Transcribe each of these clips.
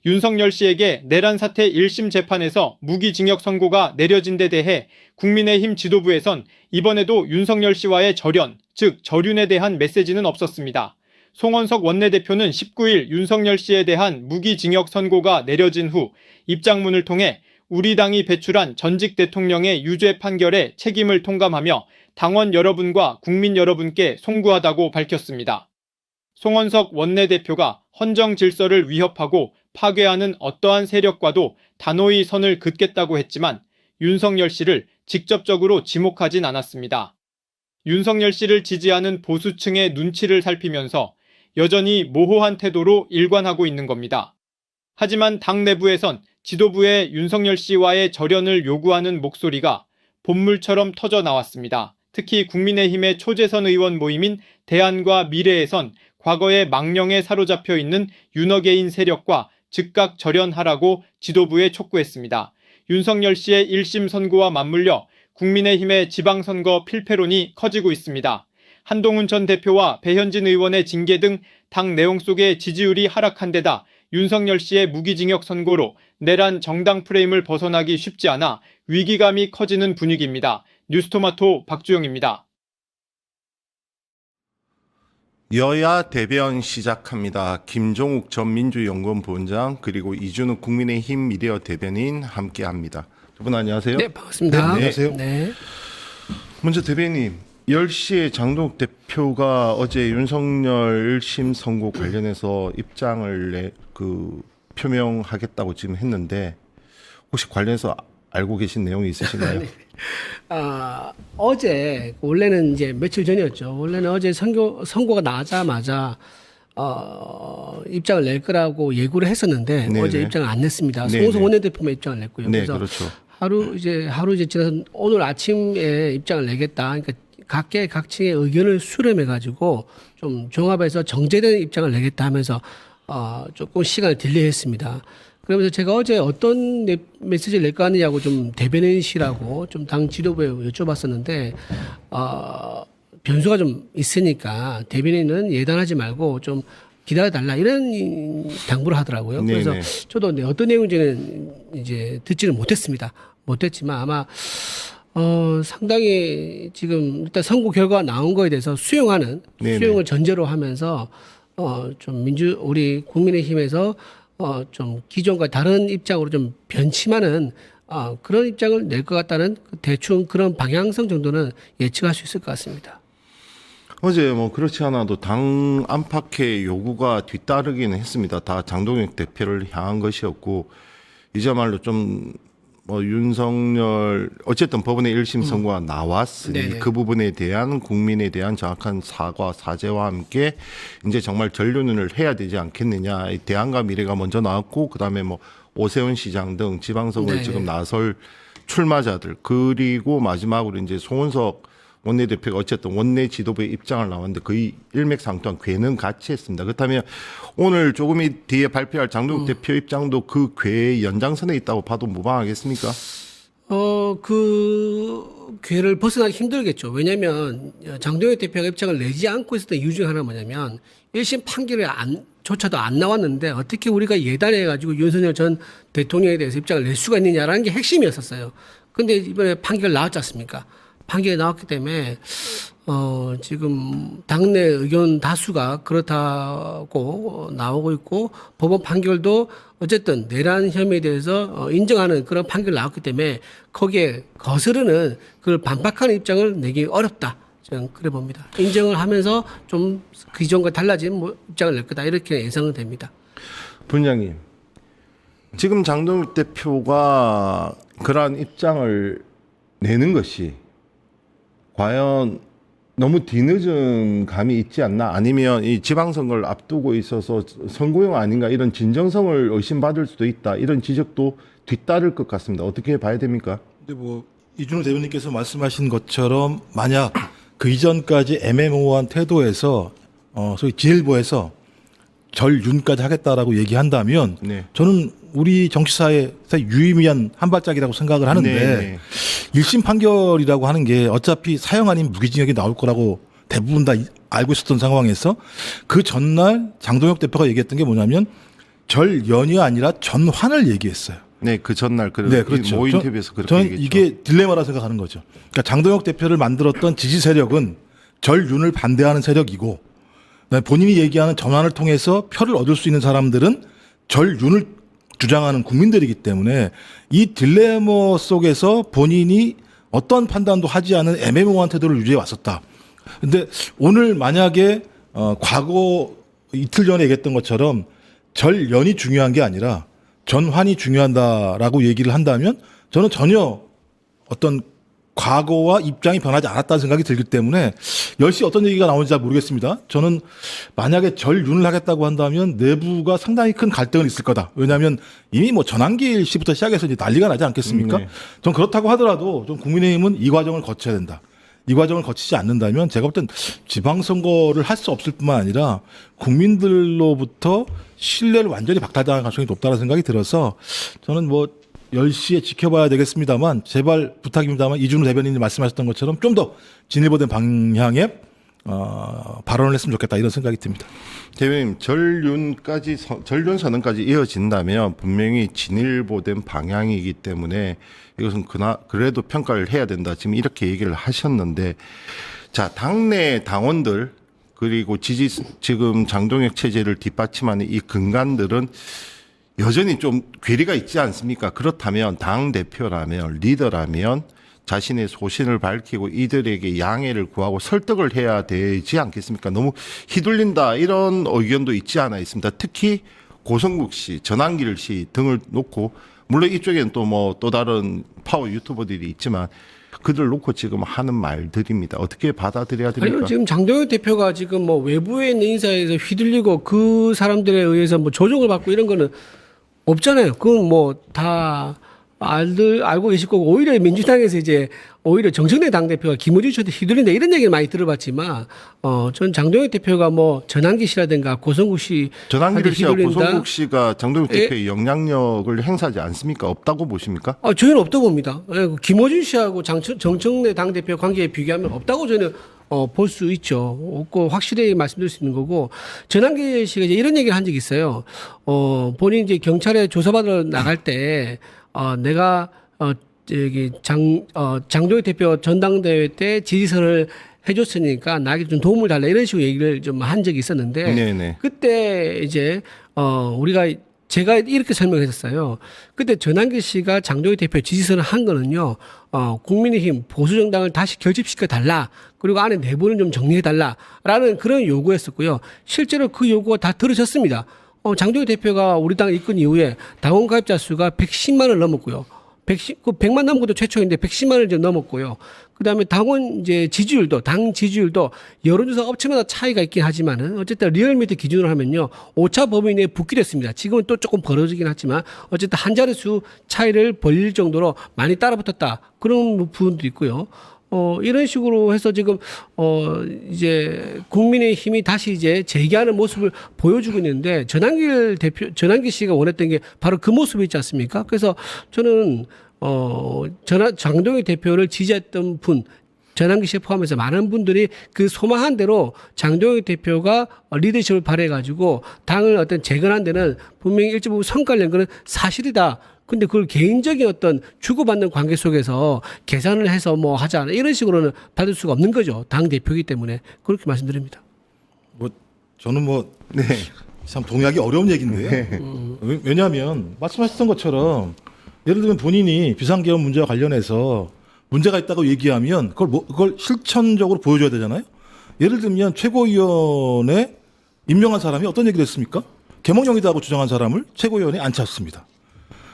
윤석열 씨에게 내란 사태 1심 재판에서 무기징역 선고가 내려진 데 대해 국민의힘 지도부에선 이번에도 윤석열 씨와의 절연, 즉 절윤에 대한 메시지는 없었습니다. 송원석 원내대표는 19일 윤석열 씨에 대한 무기징역 선고가 내려진 후 입장문을 통해 우리 당이 배출한 전직 대통령의 유죄 판결에 책임을 통감하며 당원 여러분과 국민 여러분께 송구하다고 밝혔습니다. 송원석 원내대표가 헌정 질서를 위협하고 파괴하는 어떠한 세력과도 단호히 선을 긋겠다고 했지만 윤석열 씨를 직접적으로 지목하진 않았습니다. 윤석열 씨를 지지하는 보수층의 눈치를 살피면서 여전히 모호한 태도로 일관하고 있는 겁니다. 하지만 당 내부에선 지도부의 윤석열 씨와의 절연을 요구하는 목소리가 본물처럼 터져 나왔습니다. 특히 국민의힘의 초재선 의원 모임인 대안과 미래에선 과거의 망령에 사로잡혀 있는 윤어게인 세력과 즉각 절연하라고 지도부에 촉구했습니다. 윤석열 씨의 1심 선고와 맞물려 국민의힘의 지방선거 필패론이 커지고 있습니다. 한동훈 전 대표와 배현진 의원의 징계 등 당 내용 속에 지지율이 하락한 데다 윤석열 씨의 무기징역 선고로 내란 정당 프레임을 벗어나기 쉽지 않아 위기감이 커지는 분위기입니다. 뉴스토마토 박주영입니다. 여야 대변 시작합니다. 김종욱 전 민주연구원 부원장 그리고 이준욱 국민의힘 미디어 대변인 함께합니다. 두 분 안녕하세요. 네, 반갑습니다. 네, 안녕하세요. 네. 먼저 대변인 10시에 장동욱 대표가 어제 윤석열 1심 선고 관련해서 입장을 표명하겠다고 지금 했는데 혹시 관련해서 알고 계신 내용이 있으신가요? 네. 어제 원래는 이제 며칠 전이었죠. 원래는 어제 선고가 나자마자 입장을 낼 거라고 예고를 했었는데 네네. 어제 입장을 안 냈습니다. 네네. 송호선 원내대표만 입장을 냈고요. 네, 그래서 그렇죠. 하루 이제 지나서 오늘 아침에 입장을 내겠다. 그러니까 각층의 의견을 수렴해 가지고 좀 종합해서 정제된 입장을 내겠다 하면서 조금 시간을 딜레이했습니다. 그러면서 제가 어제 어떤 메시지를 낼까 하느냐고 좀 대변인이시라고 좀 당 지도부에 여쭤봤었는데 변수가 좀 있으니까 대변인은 예단하지 말고 좀 기다려달라 이런 당부를 하더라고요. 네네. 그래서 저도 어떤 내용인지는 이제 듣지는 못했지만 아마 상당히 지금 일단 선고 결과가 나온 거에 대해서 네네. 수용을 전제로 하면서 좀 우리 국민의힘에서 좀 기존과 다른 입장으로 좀 변침하는 그런 입장을 낼 것 같다는 대충 그런 방향성 정도는 예측할 수 있을 것 같습니다. 어제 그렇지 않아도 당 안팎의 요구가 뒤따르기는 했습니다. 다 장동욱 대표를 향한 것이었고 이제말로 좀 윤석열 어쨌든 법원의 1심 선고가 나왔으니 네네. 그 부분에 대한 국민에 대한 정확한 사죄와 함께 이제 정말 전륜을 해야 되지 않겠느냐. 대안과 미래가 먼저 나왔고 그다음에 오세훈 시장 등 지방선거에 네네. 지금 나설 출마자들 그리고 마지막으로 이제 송원석 원내대표가 어쨌든 원내 지도부의 입장을 나왔는데 거의 일맥상통한 궤는 같이 했습니다. 그렇다면 오늘 조금 뒤에 발표할 장동욱 대표 입장도 그 궤의 연장선에 있다고 봐도 무방하겠습니까? 그 궤를 벗어나기 힘들겠죠. 왜냐하면 장동혁 대표가 입장을 내지 않고 있었던 이유 중 하나는 뭐냐면 1심 판결이 조차도 안 나왔는데 어떻게 우리가 예단해가지고 윤석열 전 대통령에 대해서 입장을 낼 수가 있느냐라는 게 핵심이었었어요. 근데 이번에 판결 나왔지 않습니까? 판결이 나왔기 때문에 지금 당내 의견 다수가 그렇다고 나오고 있고 법원 판결도 어쨌든 내란 혐의에 대해서 인정하는 그런 판결이 나왔기 때문에 거기에 거스르는 그걸 반박하는 입장을 내기 어렵다. 저는 그래 봅니다. 인정을 하면서 좀 기존과 달라진 입장을 낼 거다 이렇게 예상은 됩니다. 부원장님, 지금 장동욱 대표가 그러한 입장을 내는 것이 과연 너무 뒤늦은 감이 있지 않나? 아니면 이 지방선거를 앞두고 있어서 선거용 아닌가? 이런 진정성을 의심받을 수도 있다. 이런 지적도 뒤따를 것 같습니다. 어떻게 봐야 됩니까? 근데 이준호 대변인께서 말씀하신 것처럼 만약 그 이전까지 애매모호한 태도에서 소위 진일보에서 절윤까지 하겠다라고 얘기한다면 네. 저는 우리 정치사의 유의미한 한 발짝이라고 생각을 하는데 네. 1심 판결이라고 하는 게 어차피 사형 아닌 무기징역이 나올 거라고 대부분 다 알고 있었던 상황에서 그 전날 장동혁 대표가 얘기했던 게 뭐냐면 절연이 아니라 전환을 얘기했어요. 네, 그 전날 네, 그렇죠. 모 인터뷰에서 그렇게 저는 얘기했죠. 이게 딜레마라 생각하는 거죠. 그러니까 장동혁 대표를 만들었던 지지 세력은 절윤을 반대하는 세력이고, 그다음에 본인이 얘기하는 전환을 통해서 표를 얻을 수 있는 사람들은 절윤을 주장하는 국민들이기 때문에 이 딜레마 속에서 본인이 어떤 판단도 하지 않은 애매모호한 태도를 유지해 왔었다. 근데 오늘 만약에 과거 이틀 전에 얘기했던 것처럼 절연이 중요한 게 아니라 전환이 중요하다라고 얘기를 한다면 저는 전혀 어떤 과거와 입장이 변하지 않았다는 생각이 들기 때문에 10시 어떤 얘기가 나오는지 잘 모르겠습니다. 저는 만약에 절윤을 하겠다고 한다면 내부가 상당히 큰 갈등은 있을 거다. 왜냐하면 이미 뭐 전환길 씨부터 시작해서 이제 난리가 나지 않겠습니까? 네. 전 그렇다고 하더라도 좀 국민의힘은 이 과정을 거쳐야 된다. 이 과정을 거치지 않는다면 제가 볼 땐 지방선거를 할 수 없을 뿐만 아니라 국민들로부터 신뢰를 완전히 박탈당할 가능성이 높다는 생각이 들어서 저는 뭐 10시에 지켜봐야 되겠습니다만 제발 부탁입니다만 이준우 대변인이 말씀하셨던 것처럼 좀 더 진일보된 방향의 발언을 했으면 좋겠다 이런 생각이 듭니다. 대변인 절륜 선언까지 이어진다면 분명히 진일보된 방향이기 때문에 이것은 그래도 평가를 해야 된다. 지금 이렇게 얘기를 하셨는데 자 당내 당원들 그리고 지금 장동혁 체제를 뒷받침하는 이 근간들은 여전히 좀 괴리가 있지 않습니까? 그렇다면 당 대표라면 리더라면 자신의 소신을 밝히고 이들에게 양해를 구하고 설득을 해야 되지 않겠습니까? 너무 휘둘린다 이런 의견도 있지 않아 있습니다. 특히 고성국 씨, 전한길 씨 등을 놓고 물론 이쪽에는 또 뭐 또 다른 파워 유튜버들이 있지만 그들 놓고 지금 하는 말들입니다. 어떻게 받아들여야 됩니까? 아니요, 지금 장동혁 대표가 지금 뭐 외부에 있는 인사에서 휘둘리고 그 사람들에 의해서 뭐 조종을 받고 이런 거는 없잖아요. 그건 뭐 다 알고 계실 거고 오히려 민주당에서 이제 오히려 정청래 당대표가 김어준 씨한테 휘둘린다 이런 얘기를 많이 들어봤지만 전 장동혁 대표가 뭐 전한기 씨라든가 고성국 씨 전한길 씨와 고성국 씨가 장동혁 대표의 영향력을 행사하지 않습니까? 없다고 보십니까? 저희는 없다고 봅니다. 김어준 씨하고 정청래 당대표 관계에 비교하면 없다고 저는 볼 수 있죠. 없고 확실히 말씀드릴 수 있는 거고 전한기 씨가 이제 이런 얘기를 한 적이 있어요. 본인이 이제 경찰에 조사받으러 나갈 때 내가 저기 장동혁 대표 전당대회 때 지지서를 해줬으니까 나에게 좀 도움을 달라 이런 식으로 얘기를 좀 한 적이 있었는데 네네. 그때 이제 제가 이렇게 설명했었어요. 그때 전한길 씨가 장동혁 대표 지지서를 한 거는요, 국민의힘 보수정당을 다시 결집시켜 달라. 그리고 안에 내부는 좀 정리해 달라라는 그런 요구였었고요. 실제로 그 요구가 다 들어졌습니다. 장동혁 대표가 우리 당 입건 이후에 당원 가입자 수가 110만을 넘었고요. 100만 넘은 것도 최초인데 110만을 이제 넘었고요. 그다음에 당원 이제 당 지지율도 여론조사 업체마다 차이가 있긴 하지만은 어쨌든 리얼미터 기준으로 하면요. 오차 범위 내에 붙게 됐습니다. 지금은 또 조금 벌어지긴 하지만 어쨌든 한 자릿수 차이를 벌릴 정도로 많이 따라붙었다. 그런 부분도 있고요. 이런 식으로 해서 지금 이제 국민의힘이 다시 이제 재기하는 모습을 보여주고 있는데 전한길 씨가 원했던 게 바로 그 모습이 있지 않습니까? 그래서 저는 장동혁 대표를 지지했던 분 전한길 씨 포함해서 많은 분들이 그 소망한 대로 장동혁 대표가 리더십을 발휘해가지고 당을 어떤 재건한 데는 분명히 일정 부분 성과를 낸 거는 사실이다. 근데 그걸 개인적인 어떤 주고받는 관계 속에서 계산을 해서 뭐 하자 이런 식으로는 받을 수가 없는 거죠. 당 대표이기 때문에 그렇게 말씀드립니다. 뭐 저는 참 동의하기 어려운 얘기인데요. 왜냐하면 말씀하셨던 것처럼 예를 들면 본인이 비상계엄 문제와 관련해서 문제가 있다고 얘기하면 그걸 실천적으로 보여줘야 되잖아요. 예를 들면 최고위원회 임명한 사람이 어떤 얘기를 했습니까? 계몽령이다고 주장한 사람을 최고위원회에 앉혔습니다.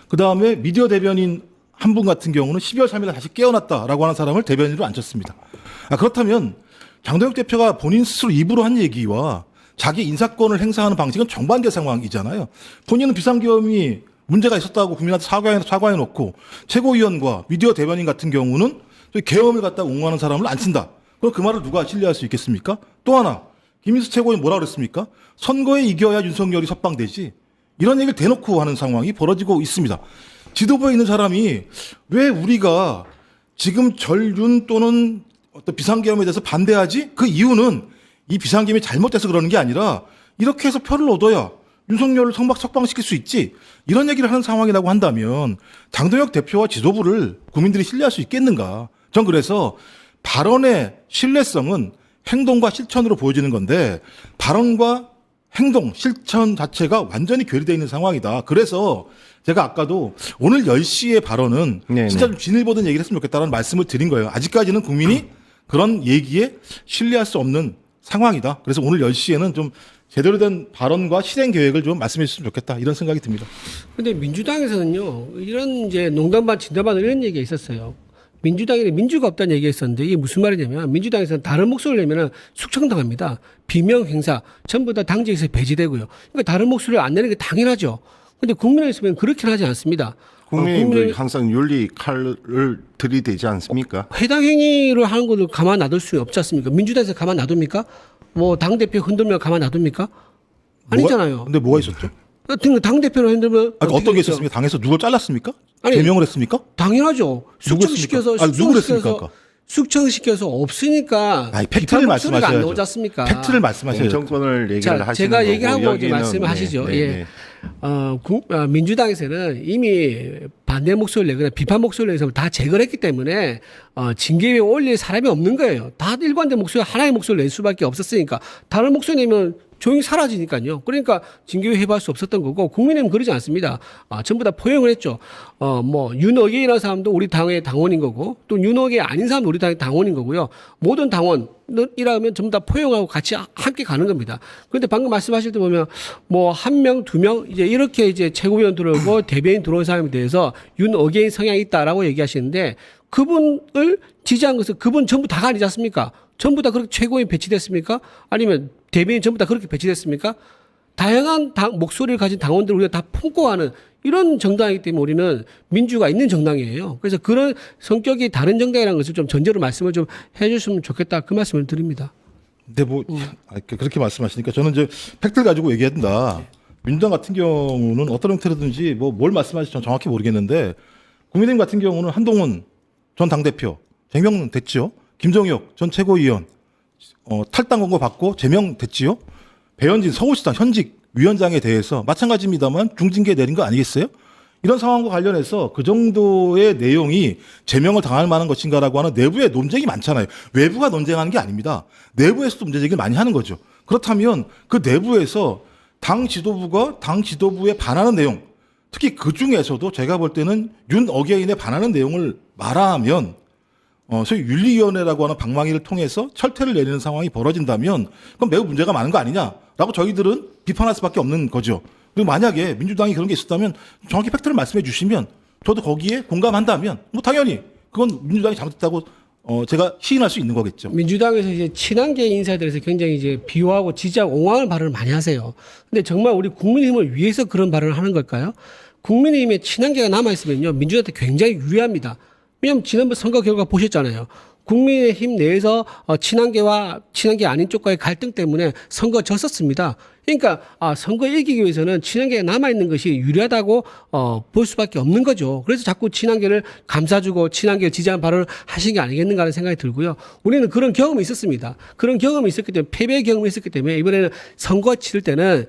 그 다음에 미디어 대변인 한 분 같은 경우는 12월 3일에 다시 깨어났다라고 하는 사람을 대변인으로 앉혔습니다. 그렇다면 장동혁 대표가 본인 스스로 입으로 한 얘기와 자기 인사권을 행사하는 방식은 정반대 상황이잖아요. 본인은 비상계엄이 문제가 있었다고 국민한테 사과해놓고 최고위원과 미디어 대변인 같은 경우는 계엄을 갖다 옹호하는 사람을 안 친다. 그럼 그 말을 누가 신뢰할 수 있겠습니까? 또 하나 김인수 최고위원 뭐라 그랬습니까? 선거에 이겨야 윤석열이 석방되지. 이런 얘기를 대놓고 하는 상황이 벌어지고 있습니다. 지도부에 있는 사람이 왜 우리가 지금 절윤 또는 어떤 비상계엄에 대해서 반대하지? 그 이유는 이 비상계엄이 잘못돼서 그러는 게 아니라 이렇게 해서 표를 얻어야 윤석열을 석방시킬 수 있지. 이런 얘기를 하는 상황이라고 한다면 장동혁 대표와 지도부를 국민들이 신뢰할 수 있겠는가. 전 그래서 발언의 신뢰성은 행동과 실천으로 보여지는 건데 발언과 행동, 실천 자체가 완전히 괴리되어 있는 상황이다. 그래서 제가 아까도 오늘 10시의 발언은 네네. 진짜 좀 진을 보던 얘기를 했으면 좋겠다는 말씀을 드린 거예요. 아직까지는 국민이 그런 얘기에 신뢰할 수 없는 상황이다. 그래서 오늘 10시에는 좀 제대로 된 발언과 실행 계획을 좀 말씀해 주셨으면 좋겠다. 이런 생각이 듭니다. 근데 민주당에서는요, 이런 이제 농담 반 진담 반 이런 얘기가 있었어요. 민주당에는 민주가 없다는 얘기가 있었는데 이게 무슨 말이냐면 민주당에서는 다른 목소리를 내면은 숙청당합니다. 비명 행사 전부 다 당직에서 배제되고요. 그러니까 다른 목소리를 안 내는 게 당연하죠. 근데 국민의힘에서는 그렇게는 하지 않습니다. 국민의힘도 항상 윤리 칼을 들이대지 않습니까? 해당 행위를 하는 것을 가만 놔둘 수 없지 않습니까? 민주당에서 가만 놔둡니까? 뭐 당대표 흔들면 가만 놔둡니까? 아니잖아요. 근데 뭐가 있었죠? 당대표를 흔들면 어떤 게 있었습니까? 당에서 누굴 잘랐습니까? 아니, 제명을 했습니까? 당연하죠. 숙청시켜서 누구를 했습니까? 아까? 숙청시켜서 없으니까 아니, 팩트를 말씀하셔야죠. 안 나오지 않습니까? 팩트를 말씀하셔야죠. 정권을 얘기를 자, 하시는 제가 거고 얘기하고 이제 여기는 말씀을 하시죠. 예. 민주당에서는 이미 반대 목소리를 내거나 비판 목소리를 내서 다 제거를 했기 때문에 징계위에 올릴 사람이 없는 거예요. 다 일관된 목소리, 하나의 목소리를 낼 수밖에 없었으니까 다른 목소리 내면 조용히 사라지니까요. 그러니까 징계위 해부할 수 없었던 거고 국민의힘은 그러지 않습니다. 전부 다 포용을 했죠. 뭐 윤어게이라는 사람도 우리 당의 당원인 거고 또 윤어게이 아닌 사람도 우리 당의 당원인 거고요. 모든 당원이라면 전부 다 포용하고 같이 함께 가는 겁니다. 그런데 방금 말씀하실 때 보면 뭐 한 명, 두 명 이제 이렇게 이제 최고위원 들어오고 대변인 들어온 사람에 대해서 윤어게이 성향이 있다라고 얘기하시는데 그분을 지지한 것은 그분 전부 다가 아니지 않습니까? 전부 다 그렇게 최고위원 배치됐습니까? 아니면 대변인 전부 다 그렇게 배치됐습니까? 다양한 목소리를 가진 당원들을 우리가 다 품고 가는 이런 정당이기 때문에 우리는 민주가 있는 정당이에요. 그래서 그런 성격이 다른 정당이라는 것을 좀 전제로 말씀을 좀 해주시면 좋겠다. 그 말씀을 드립니다. 근데 뭐 그렇게 말씀하시니까 저는 이제 팩트를 가지고 얘기한다. 민주당 같은 경우는 어떤 형태로든지 뭐 뭘 말씀하실지 저는 정확히 모르겠는데 국민의힘 같은 경우는 한동훈 전 당대표 제명됐지요. 김정혁 전 최고위원 탈당 권고 받고 제명됐지요. 배현진 서울시장 현직 위원장에 대해서 마찬가지입니다만 중징계 내린 거 아니겠어요? 이런 상황과 관련해서 그 정도의 내용이 제명을 당할 만한 것인가라고 하는 내부의 논쟁이 많잖아요. 외부가 논쟁하는 게 아닙니다. 내부에서도 문제 제기를 많이 하는 거죠. 그렇다면 그 내부에서 당 지도부가 당 지도부에 반하는 내용, 특히 그 중에서도 제가 볼 때는 윤어게인에 반하는 내용을 말하면 소위 윤리위원회라고 하는 방망이를 통해서 철퇴를 내리는 상황이 벌어진다면 그건 매우 문제가 많은 거 아니냐라고 저희들은 비판할 수밖에 없는 거죠. 그리고 만약에 민주당이 그런 게 있었다면 정확히 팩트를 말씀해 주시면 저도 거기에 공감한다면 뭐 당연히 그건 민주당이 잘못했다고 제가 시인할 수 있는 거겠죠. 민주당에서 이제 친한계 인사들에서 굉장히 이제 비호하고 지지하고 옹호하는 발언을 많이 하세요. 근데 정말 우리 국민의힘을 위해서 그런 발언을 하는 걸까요? 국민의힘에 친한계가 남아있으면요, 민주당한테 굉장히 유리합니다. 왜냐하면 지난번 선거 결과 보셨잖아요. 국민의힘 내에서 친한계와 친한계 아닌 쪽과의 갈등 때문에 선거 졌었습니다. 그러니까 선거 이기기 위해서는 친한계가 남아있는 것이 유리하다고 볼 수밖에 없는 거죠. 그래서 자꾸 친한계를 감싸주고 친한계를 지지하는 발언을 하신 게 아니겠는가 하는 생각이 들고요. 우리는 그런 경험이 있었습니다. 그런 경험이 있었기 때문에 패배의 경험이 있었기 때문에 이번에는 선거 치를 때는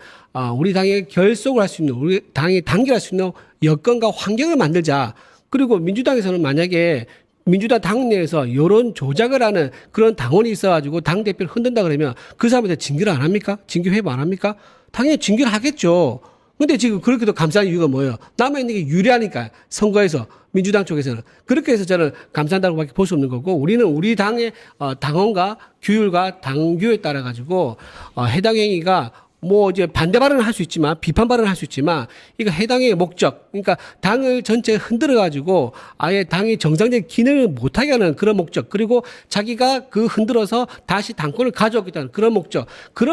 우리 당의 결속을 할 수 있는 우리 당이 단결할 수 있는 여건과 환경을 만들자. 그리고 민주당에서는 만약에 민주당 당내에서 여론 조작을 하는 그런 당원이 있어가지고 당대표를 흔든다 그러면 그 사람한테 징계를 안 합니까? 징계 회부 안 합니까? 당연히 징계를 하겠죠. 근데 지금 그렇게도 감사한 이유가 뭐예요? 남아있는 게 유리하니까 선거에서 민주당 쪽에서는. 그렇게 해서 저는 감사한다고밖에 볼 수 없는 거고 우리는 우리 당의 당원과 규율과 당규에 따라 가지고 해당 행위가 뭐 이제 반대 발언을 할 수 있지만 비판 발언을 할 수 있지만 이거 해당의 목적 그러니까 당을 전체 흔들어 가지고 아예 당이 정상적인 기능을 못하게 하는 그런 목적 그리고 자기가 그 흔들어서 다시 당권을 가져오겠다는 그런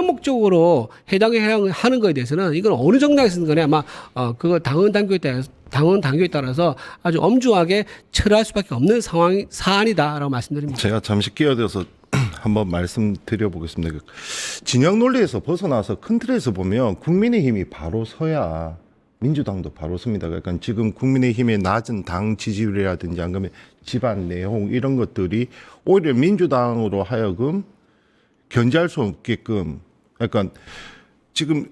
목적으로 해당하는 거에 대해서는 이건 어느 정당에 쓰는 거냐 아마 그거 당원 당규에 따라서 아주 엄중하게 처리할 수밖에 없는 사안이다라고 말씀드립니다. 제가 잠시 끼어들어서 한번 말씀드려보겠습니다. 진영 논리에서 벗어나서 큰 틀에서 보면 국민의힘이 바로 서야 민주당도 바로 섭니다. 그러니까 지금 국민의힘의 낮은 당 지지율이라든지 안 그러면 집안 내용 이런 것들이 오히려 민주당으로 하여금 견제할 수 없게끔 약간 지금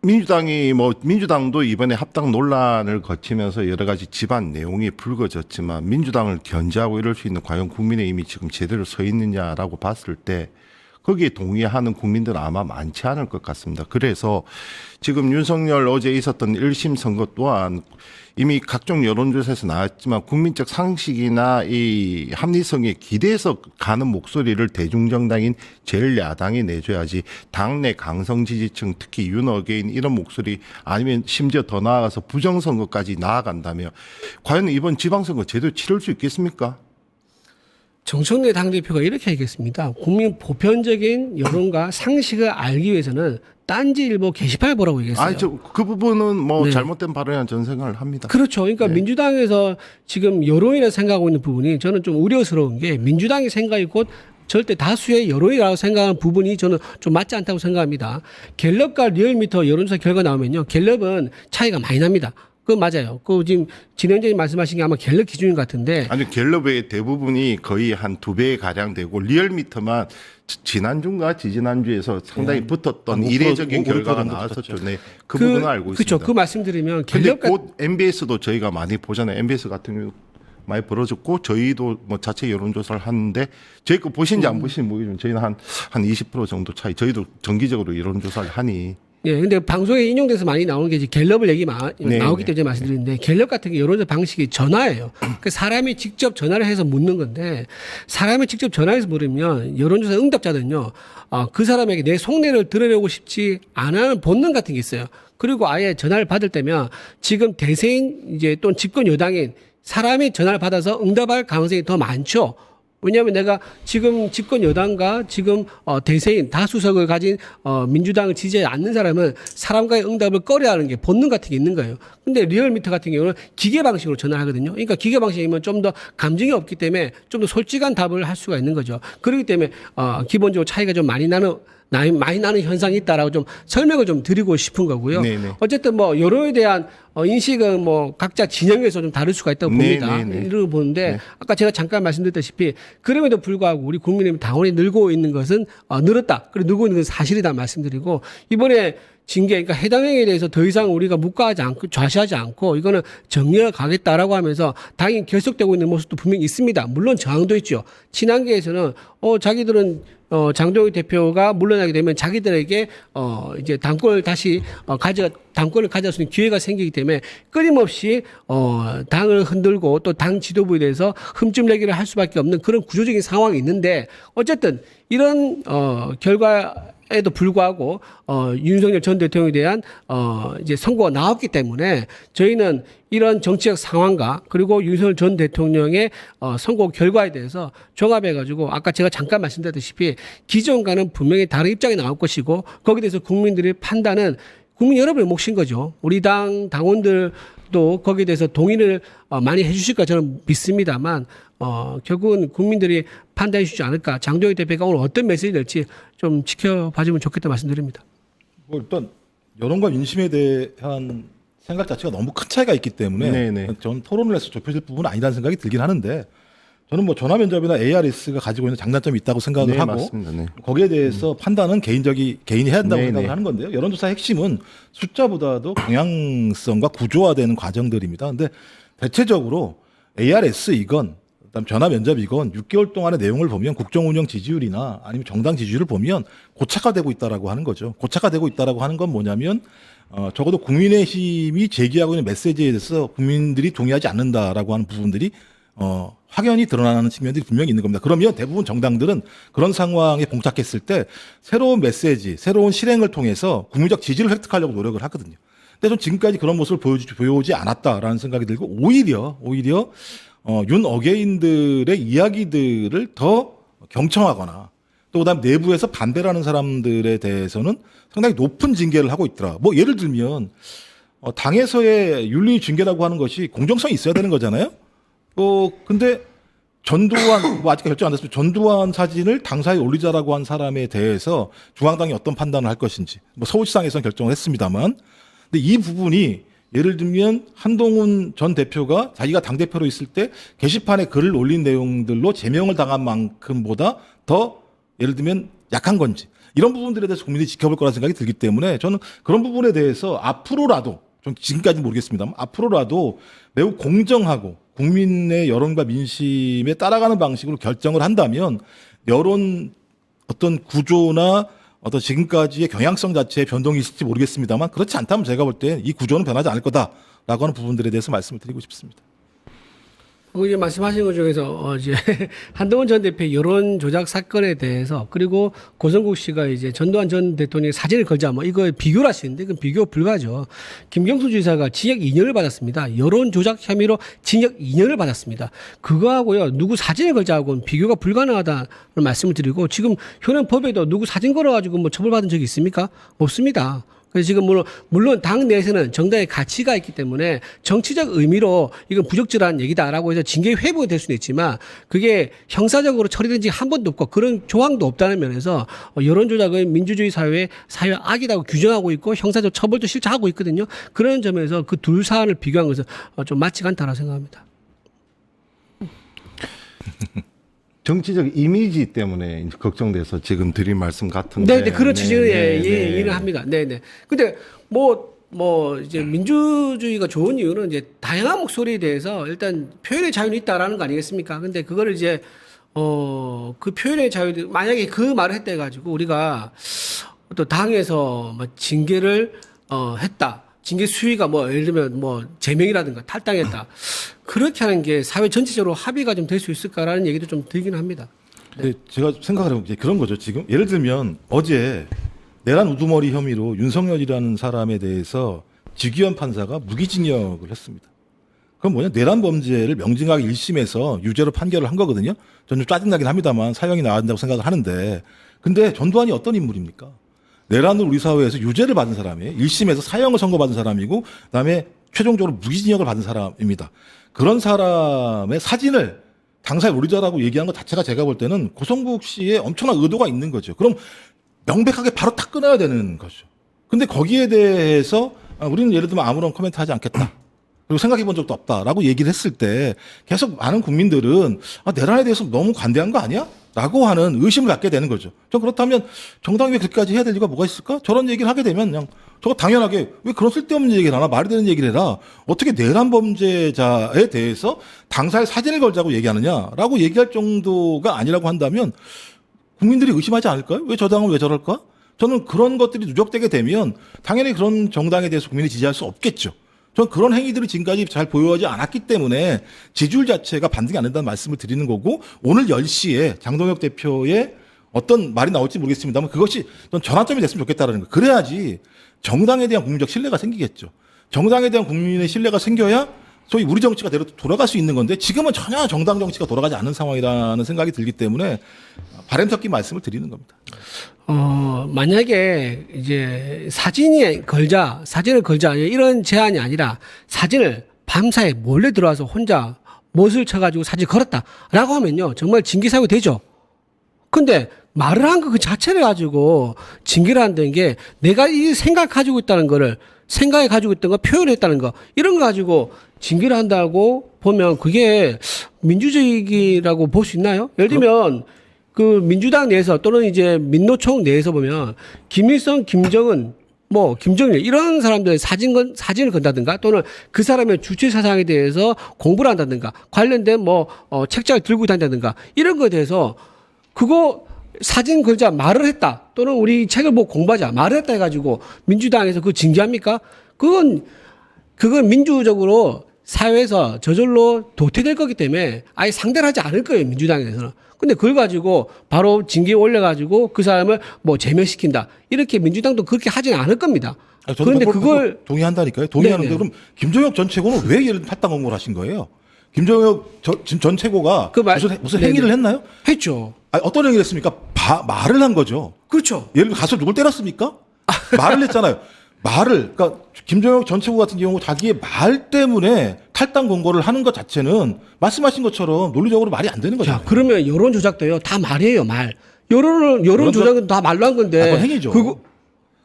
민주당도 이번에 합당 논란을 거치면서 여러 가지 집안 내용이 불거졌지만 민주당을 견제하고 이럴 수 있는 과연 국민의힘이 지금 제대로 서 있느냐라고 봤을 때 거기에 동의하는 국민들은 아마 많지 않을 것 같습니다. 그래서 지금 윤석열 어제 있었던 1심 선거 또한 이미 각종 여론조사에서 나왔지만 국민적 상식이나 이 합리성에 기대해서 가는 목소리를 대중정당인 제1야당이 내줘야지 당내 강성 지지층 특히 윤어게인 이런 목소리 아니면 심지어 더 나아가서 부정선거까지 나아간다면 과연 이번 지방선거 제대로 치를 수 있겠습니까? 정청래 당대표가 이렇게 얘기했습니다. 국민 보편적인 여론과 상식을 알기 위해서는 딴지일보 게시판을 보라고 얘기했어요. 그 부분은 뭐 네. 잘못된 발언이라는 저는 생각을 합니다. 그렇죠. 그러니까 네. 민주당에서 지금 여론이라 생각하고 있는 부분이 저는 좀 우려스러운 게 민주당의 생각이 곧 절대 다수의 여론이라고 생각하는 부분이 저는 좀 맞지 않다고 생각합니다. 갤럽과 리얼미터 여론조사 결과 나오면요. 갤럽은 차이가 많이 납니다. 그건 맞아요. 그 지금 진행자님 말씀하신 게 아마 갤럽 기준인 것 같은데. 아니 갤럽의 대부분이 거의 한 2배 가량 되고 리얼미터만 지난주인가 지지난주에서 상당히 붙었던 5%, 이례적인 5% 결과가 정도 나왔었죠. 붙었죠. 네, 그 부분은 알고 그렇죠. 있습니다. 그 말씀드리면 근데 갤럽 곧 MBS도 저희가 많이 보잖아요. MBS 같은 경우 많이 벌어졌고 저희도 뭐 자체 여론조사를 하는데 저희 거 보신지 안 보신지 모르겠지만 저희는 한 20% 정도 차이. 저희도 정기적으로 여론조사를 하니. 예, 근데 방송에 인용돼서 많이 나오는 게 이제 갤럽을 네, 나오기 네. 때문에 말씀드리는데 갤럽 같은 게 여론조사 방식이 전화예요. 그 사람이 직접 전화를 해서 묻는 건데 사람이 직접 전화해서 물으면 여론조사 응답자는요, 그 사람에게 내 속내를 드러내고 싶지 않은 본능 같은 게 있어요. 그리고 아예 전화를 받을 때면 지금 대세인 이제 또는 집권 여당인 사람이 전화를 받아서 응답할 가능성이 더 많죠. 왜냐하면 내가 지금 집권 여당과 지금 대세인 다수석을 가진 민주당을 지지하지 않는 사람은 사람과의 응답을 꺼려하는 게 본능 같은 게 있는 거예요. 근데 리얼미터 같은 경우는 기계 방식으로 전화하거든요. 그러니까 기계 방식이면 좀 더 감정이 없기 때문에 좀 더 솔직한 답을 할 수가 있는 거죠. 그렇기 때문에 기본적으로 차이가 좀 많이 나는 현상이 있다라고 좀 설명을 좀 드리고 싶은 거고요. 네네. 어쨌든 뭐 여론에 대한 인식은 뭐 각자 진영에서 좀 다를 수가 있다고 봅니다. 네네네. 이런 거 보는데 아까 제가 잠깐 말씀드렸다시피 그럼에도 불구하고 우리 국민의힘 당원이 늘고 있는 것은 늘었다. 그리고 늘고 있는 것은 사실이다 말씀드리고 이번에 징계, 그러니까 해당 행위에 대해서 더 이상 우리가 묵과하지 않고 좌시하지 않고 이거는 정리해 가겠다라고 하면서 당연히 결속되고 있는 모습도 분명히 있습니다. 물론 저항도 있죠. 친한계에서는 자기들은 장동혁 대표가 물러나게 되면 자기들에게 이제 당권을 다시 당권을 가질 수 있는 기회가 생기기 때문에 끊임없이 당을 흔들고 또 당 지도부에 대해서 흠집 내기를 할 수밖에 없는 그런 구조적인 상황이 있는데 어쨌든 이런 결과에도 불구하고 윤석열 전 대통령에 대한 이제 선고가 나왔기 때문에 저희는 이런 정치적 상황과 그리고 윤석열 전 대통령의 선고 결과에 대해서 종합해가지고 아까 제가 잠깐 말씀드렸다시피 기존과는 분명히 다른 입장이 나올 것이고 거기에 대해서 국민들의 판단은 국민 여러분의 몫인 거죠. 우리 당 당원들도 거기에 대해서 동의를 많이 해주실까 저는 믿습니다만 결국은 국민들이 판단해 주지 않을까. 장동혁 대표가 오늘 어떤 메시지 낼지 좀 지켜봐주면 좋겠다 말씀드립니다. 뭐 일단 여론과 민심에 대한 생각 자체가 너무 큰 차이가 있기 때문에 네네. 저는 토론을 해서 좁혀질 부분은 아니라는 생각이 들긴 하는데 저는 뭐 전화 면접이나 ARS가 가지고 있는 장단점이 있다고 생각을 네, 하고 맞습니다. 네. 거기에 대해서 판단은 개인이 해야 한다고 네네. 생각을 하는 건데요. 여론조사 핵심은 숫자보다도 방향성과 구조화되는 과정들입니다. 근데 대체적으로 ARS이건 그다음 전화 면접이건 6개월 동안의 내용을 보면 국정운영 지지율이나 아니면 정당 지지율을 보면 고착화되고 있다라고 하는 거죠. 고착화되고 있다라고 하는 건 뭐냐면 적어도 국민의힘이 제기하고 있는 메시지에 대해서 국민들이 동의하지 않는다라고 하는 부분들이 확연히 드러나는 측면들이 분명히 있는 겁니다. 그러면 대부분 정당들은 그런 상황에 봉착했을 때 새로운 메시지, 새로운 실행을 통해서 국민적 지지를 획득하려고 노력을 하거든요. 근데 전 지금까지 그런 모습을 보여오지 않았다라는 생각이 들고 오히려 윤 어게인들의 이야기들을 더 경청하거나 또 그다음 내부에서 반대라는 사람들에 대해서는 상당히 높은 징계를 하고 있더라. 뭐 예를 들면 당에서의 윤리 징계라고 하는 것이 공정성이 있어야 되는 거잖아요. 근데 전두환 아직 결정 안 됐으면 전두환 사진을 당사에 올리자라고 한 사람에 대해서 중앙당이 어떤 판단을 할 것인지 뭐 서울시장에서는 결정을 했습니다만, 근데 이 부분이 예를 들면 한동훈 전 대표가 자기가 당대표로 있을 때 게시판에 글을 올린 내용들로 제명을 당한 만큼보다 더 예를 들면 약한 건지 이런 부분들에 대해서 국민이 지켜볼 거라는 생각이 들기 때문에 저는 그런 부분에 대해서 앞으로라도 좀 지금까지는 모르겠습니다만 앞으로라도 매우 공정하고 국민의 여론과 민심에 따라가는 방식으로 결정을 한다면 여론 어떤 구조나 어떤 지금까지의 경향성 자체의 변동이 있을지 모르겠습니다만 그렇지 않다면 제가 볼 때 이 구조는 변하지 않을 거다라고 하는 부분들에 대해서 말씀을 드리고 싶습니다. 이제 말씀하신 것 중에서 이제 한동훈 전 대표의 여론 조작 사건에 대해서 그리고 고성국 씨가 이제 전두환 전 대통령의 사진을 걸자 뭐 이거 비교를 하시는데 그건 비교 불가죠. 김경수 지사가 징역 2년을 받았습니다. 여론 조작 혐의로 징역 2년을 받았습니다. 그거하고요 누구 사진을 걸자하고는 비교가 불가능하다는 말씀을 드리고 지금 현행 법에도 누구 사진 걸어가지고 뭐 처벌받은 적이 있습니까? 없습니다. 그래서 지금 물론 당 내에서는 정당의 가치가 있기 때문에 정치적 의미로 이건 부적절한 얘기다라고 해서 징계 회부가 될 수는 있지만 그게 형사적으로 처리된 지 한 번도 없고 그런 조항도 없다는 면에서 여론 조작은 민주주의 사회의 사회 악이라고 규정하고 있고 형사적 처벌도 실제 하고 있거든요. 그런 점에서 그 둘 사안을 비교한 것은 좀 맞지가 않다라고 생각합니다. 정치적 이미지 때문에 이제 걱정돼서 지금 드린 말씀 같은데. 네, 그렇죠. 이해는 합니다. 네네. 근데 이제 민주주의가 좋은 이유는 이제 다양한 목소리에 대해서 일단 표현의 자유는 있다라는 거 아니겠습니까? 근데 그거를 이제, 그 표현의 자유, 만약에 그 말을 했다 해가지고 우리가 또 당에서 뭐 징계를, 했다. 징계 수위가 뭐 예를 들면 뭐 제명이라든가 탈당했다. 그렇게 하는 게 사회 전체적으로 합의가 좀 될 수 있을까라는 얘기도 좀 들긴 합니다. 네. 제가 생각을 해보면 그런 거죠. 지금 예를 들면 어제 내란 우두머리 혐의로 윤석열이라는 사람에 대해서 지기현 판사가 무기징역을 했습니다. 그럼 뭐냐 내란 범죄를 명징하게 1심에서 유죄로 판결을 한 거거든요. 저는 좀 짜증나긴 합니다만 사형이 나와야 된다고 생각을 하는데 근데 전두환이 어떤 인물입니까? 내란으로 우리 사회에서 유죄를 받은 사람이에요. 1심에서 사형을 선고받은 사람이고 그다음에 최종적으로 무기징역을 받은 사람입니다. 그런 사람의 사진을 당사에 올리자라고 얘기한 것 자체가 제가 볼 때는 고성국 씨의 엄청난 의도가 있는 거죠. 그럼 명백하게 바로 딱 끊어야 되는 거죠. 근데 거기에 대해서 우리는 예를 들면 아무런 코멘트 하지 않겠다. 그리고 생각해 본 적도 없다라고 얘기를 했을 때 계속 많은 국민들은 내란에 대해서 너무 관대한 거 아니야? 라고 하는 의심을 갖게 되는 거죠. 전 그렇다면 정당이 왜 그렇게까지 해야 될 이유가 뭐가 있을까? 저런 얘기를 하게 되면 그냥 저거 당연하게 왜 그런 쓸데없는 얘기를 하나 말이 되는 얘기를 해라. 어떻게 내란 범죄자에 대해서 당사에 사진을 걸자고 얘기하느냐라고 얘기할 정도가 아니라고 한다면 국민들이 의심하지 않을까요? 왜 저 당은 왜 저럴까? 저는 그런 것들이 누적되게 되면 당연히 그런 정당에 대해서 국민이 지지할 수 없겠죠. 저는 그런 행위들이 지금까지 잘 보여하지 않았기 때문에 지지율 자체가 반등이 안 된다는 말씀을 드리는 거고 오늘 10시에 장동혁 대표의 어떤 말이 나올지 모르겠습니다만 그것이 좀 전환점이 됐으면 좋겠다는 거예요. 그래야지 정당에 대한 국민적 신뢰가 생기겠죠. 정당에 대한 국민의 신뢰가 생겨야 소위 우리 정치가 대로 돌아갈 수 있는 건데 지금은 전혀 정당 정치가 돌아가지 않는 상황이라는 생각이 들기 때문에 바람 섞인 말씀을 드리는 겁니다. 만약에 이제 사진을 걸자 이런 제안이 아니라 사진을 밤사이 몰래 들어와서 혼자 못을 쳐가지고 사진 걸었다라고 하면요 정말 징계 사유 되죠. 근데 말을 한 거 그 자체를 가지고 징계를 한다는 게 내가 이 생각 가지고 있다는 거를 생각에 가지고 있던 거 표현했다는 거 이런 거 가지고 징계를 한다고 보면 그게 민주주의라고 볼 수 있나요? 예를 들면 그 민주당 내에서 또는 이제 민노총 내에서 보면 김일성, 김정은, 김정일 이런 사람들의 사진을 건다든가 또는 그 사람의 주체 사상에 대해서 공부를 한다든가 관련된 책장을 들고 다닌다든가 이런 거에 대해서 그거 사진 걸자 말을 했다 또는 우리 책을 보고 공부하자 말을 했다 해가지고 민주당에서 그거 징계합니까? 그건 민주적으로 사회에서 저절로 도태될 거기 때문에 아예 상대를 하지 않을 거예요 민주당에서는. 근데 그걸 가지고 바로 징계에 올려가지고 그 사람을 제명시킨다. 이렇게 민주당도 그렇게 하지는 않을 겁니다. 그런데 그걸 동의한다니까요. 동의하는데 네네. 그럼 김종혁 전 최고는 왜 예를 탈당 공고를 하신 거예요? 김종혁 전 최고가 무슨 행위를 했나요? 했죠. 어떤 행위를 했습니까? 말을 한 거죠. 그렇죠. 예를 들어 가서 누굴 때렸습니까? 말을 했잖아요. 그러니까 김종혁 전 최고 같은 경우 자기의 말 때문에 탈당 공고를 하는 것 자체는 말씀하신 것처럼 논리적으로 말이 안 되는 거잖아요. 그러면 여론 조작도요 다 말이에요 말. 여론 조작은 다 말로 한 건데. 그건 행위죠.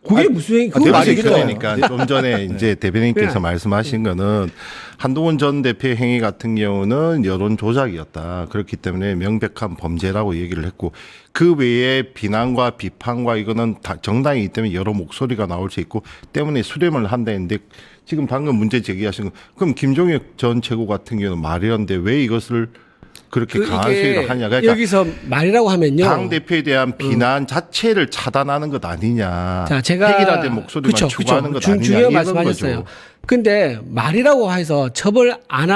그게 무슨 아, 말이 얘기죠. 그러니까 좀 전에 이제 대변인께서 네. 말씀하신 거는 한동훈 전 대표의 행위 같은 경우는 여론 조작이었다. 그렇기 때문에 명백한 범죄라고 얘기를 했고 그 외에 비난과 비판과 이거는 다 정당이기 때문에 여러 목소리가 나올 수 있고 때문에 수렴을 한다는데 지금 방금 문제 제기하신 거 그럼 김종혁 전 최고 같은 경우는 말이었는데 왜 이것을 그렇게 강한 이게 수위를 하냐. 그러니까 여기서 말이라고 하면요. 당 대표에 대한 비난 자체를 차단하는 것 아니냐. 자, 제가 획일화된 목소리만 추구하는 것 아니냐. 중요한 이건 말씀하셨어요. 거죠. 근데 말이라고 해서 처벌 안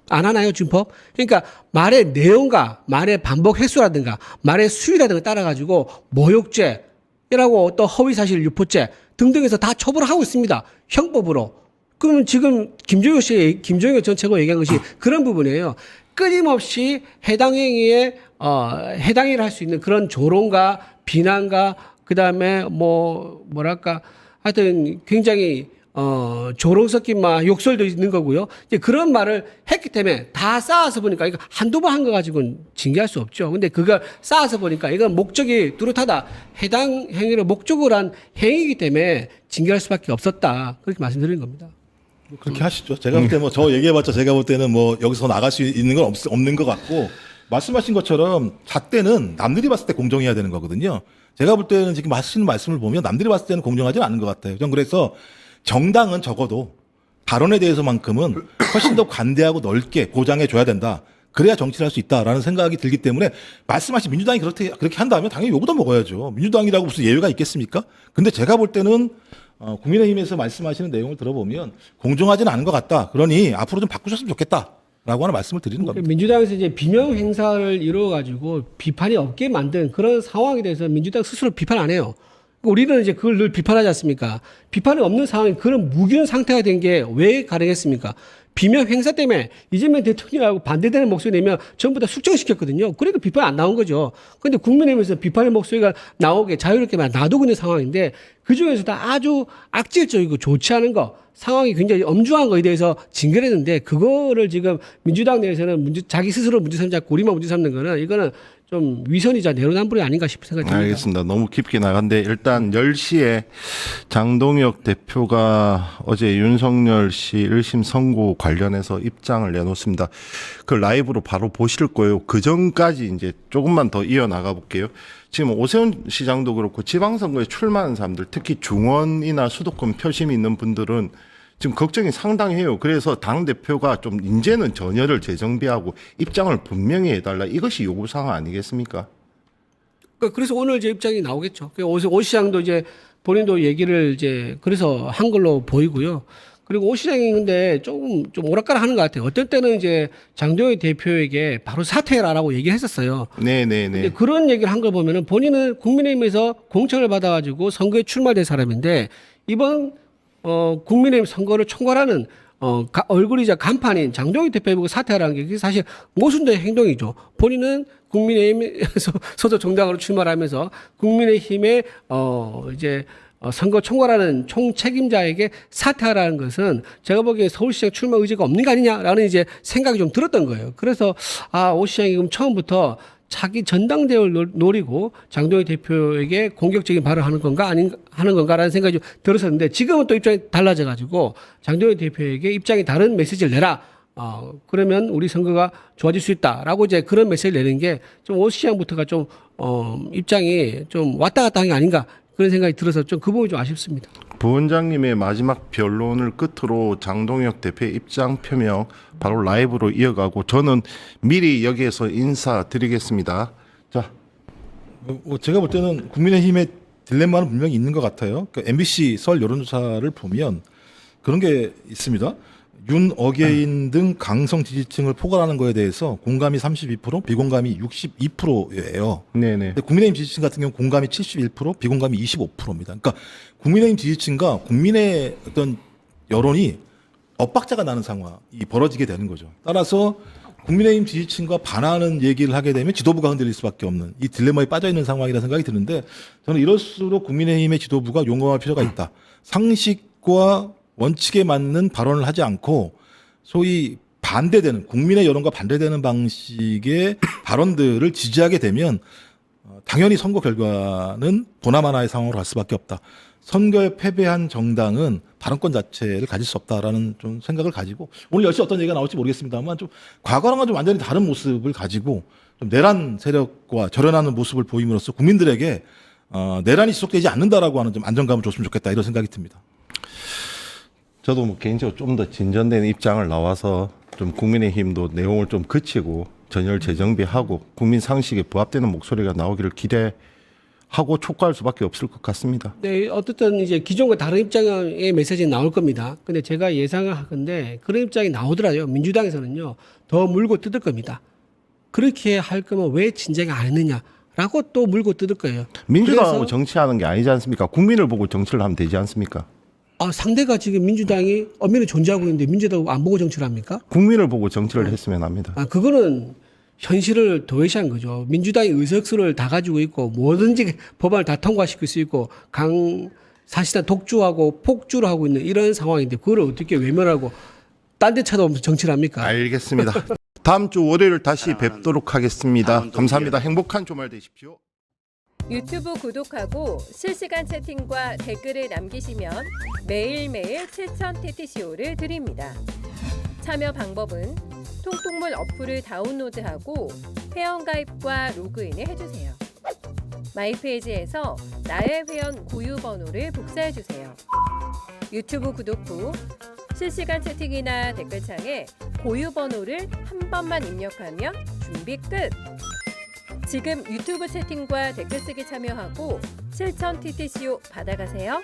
하나요, 준법? 그러니까 말의 내용과 말의 반복 횟수라든가 말의 수위라든가 따라 가지고 모욕죄라고 또 허위사실 유포죄 등등해서 다 처벌을 하고 있습니다. 형법으로. 그러면 지금 김종혁 전 최고 얘기한 것이 그런 부분이에요. 끊임없이 해당 행위에 해당 일을 할 수 있는 그런 조롱과 비난과 그다음에 뭐랄까 하여튼 굉장히 조롱 섞인 말 욕설도 있는 거고요. 이제 그런 말을 했기 때문에 다 쌓아서 보니까 이거 한두 번 한 거 가지고는 징계할 수 없죠. 근데 그걸 쌓아서 보니까 이건 목적이 뚜렷하다. 해당 행위를 목적으로 한 행위이기 때문에 징계할 수밖에 없었다. 그렇게 말씀드리는 겁니다. 그렇게 하시죠. 제가 볼 때 뭐 저 얘기해봤자 제가 볼 때는 뭐 여기서 나갈 수 있는 건 없는 것 같고 말씀하신 것처럼 잣대는 남들이 봤을 때 공정해야 되는 거거든요. 제가 볼 때는 지금 하시는 말씀을 보면 남들이 봤을 때는 공정하지는 않은 것 같아요. 전 그래서 정당은 적어도 발언에 대해서만큼은 훨씬 더 관대하고 넓게 보장해 줘야 된다. 그래야 정치를 할 수 있다라는 생각이 들기 때문에 말씀하신 민주당이 그렇게 한다면 당연히 요거도 먹어야죠. 민주당이라고 무슨 예외가 있겠습니까? 근데 제가 볼 때는 국민의힘에서 말씀하시는 내용을 들어보면 공정하지는 않은 것 같다. 그러니 앞으로 좀 바꾸셨으면 좋겠다라고 하는 말씀을 드리는 겁니다. 민주당에서 이제 비명 행사를 이루어가지고 비판이 없게 만든 그런 상황에 대해서 민주당 스스로 비판 안 해요. 우리는 이제 그걸 늘 비판하지 않습니까? 비판이 없는 상황에 그런 무균 상태가 된 게 왜 가능했습니까? 비명 행사 때문에 이재명 대통령하고 반대되는 목소리 내면 전부 다 숙정시켰거든요. 그러니까 비판이 안 나온 거죠. 그런데 국민의힘에서 비판의 목소리가 나오게 자유롭게 놔두고 있는 상황인데 그중에서도 아주 악질적이고 좋지 않은 거 상황이 굉장히 엄중한 거에 대해서 징계를 했는데 그거를 지금 민주당 내에서는 자기 스스로 문제 삼지 않고 우리만 문제 삼는 거는 이거는 좀 위선이자 내로남불이 아닌가 싶은 생각이 듭니다. 알겠습니다. 너무 깊게 나간데 일단 10시에 장동혁 대표가 어제 윤석열 씨 1심 선고 관련해서 입장을 내놓습니다. 그 라이브로 바로 보실 거예요. 그 전까지 이제 조금만 더 이어나가 볼게요. 지금 오세훈 시장도 그렇고 지방선거에 출마하는 사람들 특히 중원이나 수도권 표심이 있는 분들은 지금 걱정이 상당해요. 그래서 당대표가 좀 이제는 전열을 재정비하고 입장을 분명히 해달라. 이것이 요구사항 아니겠습니까? 그래서 오늘 이제 입장이 나오겠죠. 오 시장도 이제 본인도 얘기를 이제 그래서 한 걸로 보이고요. 그리고 오 시장이 근데 좀 오락가락 하는 것 같아요. 어떤 때는 이제 장동혁 대표에게 바로 사퇴해라라고 얘기를 했었어요. 네네네. 근데 그런 얘기를 한 걸 보면은 본인은 국민의힘에서 공천을 받아가지고 선거에 출마된 사람인데 이번 국민의힘 선거를 총괄하는 얼굴이자 간판인 장동혁 대표에 보고 사퇴하라는 게 사실 모순된 행동이죠. 본인은 국민의힘에서 소속 정당으로 출마를 하면서 국민의힘의 이제 선거 총괄하는 총책임자에게 사퇴하라는 것은 제가 보기에 서울시장 출마 의지가 없는 거 아니냐라는 이제 생각이 좀 들었던 거예요. 그래서 오 시장이 그럼 처음부터 자기 전당대회를 노리고 장동혁 대표에게 공격적인 발언을 하는 건가 하는 건가라는 생각이 좀 들었었는데 지금은 또 입장이 달라져 가지고 장동혁 대표에게 입장이 다른 메시지를 내라. 그러면 우리 선거가 좋아질 수 있다라고 이제 그런 메시지를 내는 게 좀 오 시장부터가 좀 입장이 좀 왔다 갔다 하는 게 아닌가 그런 생각이 들어서 좀 그 부분이 좀 아쉽습니다. 부원장님의 마지막 변론을 끝으로 장동혁 대표의 입장 표명 바로 라이브로 이어가고 저는 미리 여기에서 인사드리겠습니다. 자, 제가 볼 때는 국민의힘의 딜레마는 분명히 있는 것 같아요. 그러니까 MBC 설 여론조사를 보면 그런 게 있습니다. 윤 어게인 등 강성 지지층을 포괄하는 거에 대해서 공감이 32%, 비공감이 62%예요. 네네. 근데 국민의힘 지지층 같은 경우 공감이 71%, 비공감이 25%입니다. 그러니까 국민의힘 지지층과 국민의 어떤 여론이 엇박자가 나는 상황이 벌어지게 되는 거죠. 따라서 국민의힘 지지층과 반하는 얘기를 하게 되면 지도부가 흔들릴 수밖에 없는 이 딜레마에 빠져 있는 상황이라 생각이 드는데 저는 이럴수록 국민의힘의 지도부가 용감할 필요가 있다. 상식과 원칙에 맞는 발언을 하지 않고 소위 반대되는 국민의 여론과 반대되는 방식의 발언들을 지지하게 되면 당연히 선거 결과는 보나마나의 상황으로 갈 수밖에 없다. 선거에 패배한 정당은 발언권 자체를 가질 수 없다라는 좀 생각을 가지고 오늘 10시 어떤 얘기가 나올지 모르겠습니다만 좀 과거랑은 좀 완전히 다른 모습을 가지고 좀 내란 세력과 절연하는 모습을 보임으로써 국민들에게 내란이 지속되지 않는다라고 하는 좀 안정감을 줬으면 좋겠다 이런 생각이 듭니다. 저도 뭐 개인적으로 좀 더 진전된 입장을 나와서 좀 국민의힘도 내용을 좀 그치고 전열 재정비하고 국민 상식에 부합되는 목소리가 나오기를 기대하고 촉구할 수밖에 없을 것 같습니다. 네, 어쨌든 이제 기존과 다른 입장의 메시지는 나올 겁니다. 근데 제가 예상을 하건데 그런 입장이 나오더라고요. 민주당에서는요, 더 물고 뜯을 겁니다. 그렇게 할 거면 왜 진작에 안 했느냐라고 또 물고 뜯을 거예요. 민주당하고 그래서 정치하는 게 아니지 않습니까? 국민을 보고 정치를 하면 되지 않습니까? 상대가 지금 민주당이 엄연히 존재하고 있는데 민주당 안 보고 정치를 합니까? 국민을 보고 정치를 했으면 합니다. 그거는 현실을 도외시한 거죠. 민주당이 의석수를 다 가지고 있고 뭐든지 법안을 다 통과시킬 수 있고 사실상 독주하고 폭주를 하고 있는 이런 상황인데 그걸 어떻게 외면하고 딴 데 찾아오면서 정치를 합니까? 알겠습니다. 다음 주 월요일 다시 뵙도록 하겠습니다. 감사합니다. 행복한 주말 되십시오. 유튜브 구독하고 실시간 채팅과 댓글을 남기시면 매일매일 7,000TTCO를 드립니다. 참여 방법은 통통물 어플을 다운로드하고 회원가입과 로그인을 해주세요. 마이페이지에서 나의 회원 고유 번호를 복사해주세요. 유튜브 구독 후 실시간 채팅이나 댓글창에 고유 번호를 한 번만 입력하면 준비 끝! 지금 유튜브 채팅과 댓글 쓰기 참여하고 7,000TTCO 받아가세요.